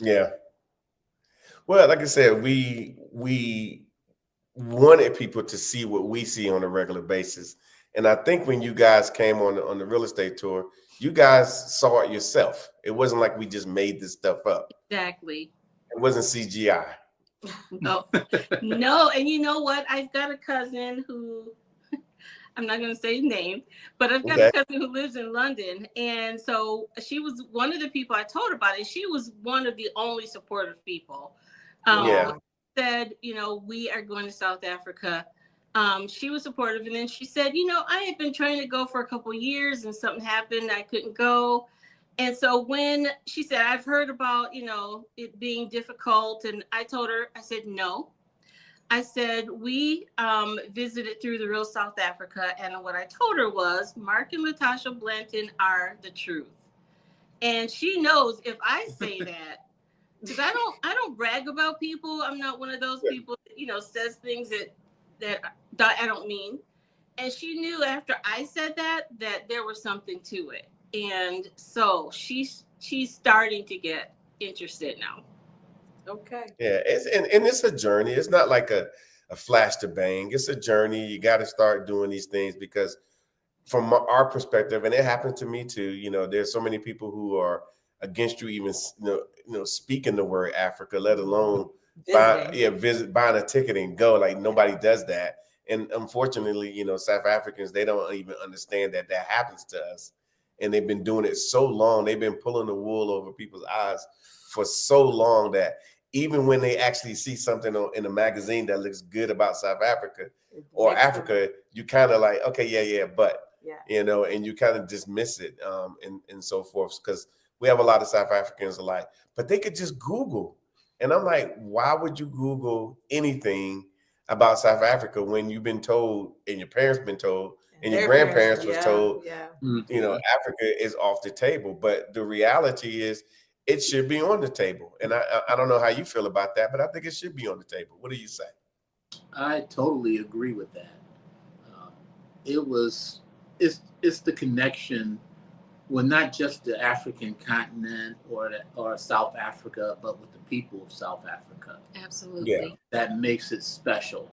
Yeah. Well, like I said, we wanted people to see what we see on a regular basis. And I think when you guys came on the real estate tour, you guys saw it yourself. It wasn't like we just made this stuff up. Exactly. It wasn't CGI. No, no. And you know what? I've got a cousin who, I'm not going to say his name, but I've got a Okay. cousin who lives in London. And so she was one of the people I told about it. She was one of the only supportive people. Yeah. When I said, we are going to South Africa, she was supportive. And then she said, I had been trying to go for a couple years and something happened. I couldn't go. And so when she said, I've heard about, it being difficult. And I told her, I said, no. I said, we visited through the real South Africa. And what I told her was, Mark and Latasha Blanton are the truth. And she knows if I say that, because I don't brag about people. I'm not one of those people that, says things that I don't mean. And she knew after I said that there was something to it. And so she's starting to get interested now. Okay. Yeah. And it's a journey. It's not like a flash to bang. It's a journey. You got to start doing these things because from our perspective, and it happened to me too. There's so many people who are against you even speaking the word Africa, let alone buying a ticket and go. Like nobody does that. And unfortunately, South Africans, they don't even understand that happens to us. And they've been doing it so long. They've been pulling the wool over people's eyes for so long that even when they actually see something in a magazine that looks good about South Africa or Africa, you kind of like, okay, yeah, but and you kind of dismiss it, and so forth, because we have a lot of South Africans alike, but they could just Google, and I'm like, why would you Google anything about South Africa when you've been told, and your parents been told, and your grandparents was told, Africa is off the table, but the reality is it should be on the table, and I don't know how you feel about that, but I think it should be on the table. What do you say? I totally agree with that. Um, it's the connection, well, not just the African continent or South Africa, but with the people of South Africa. Yeah. Absolutely. That makes it special.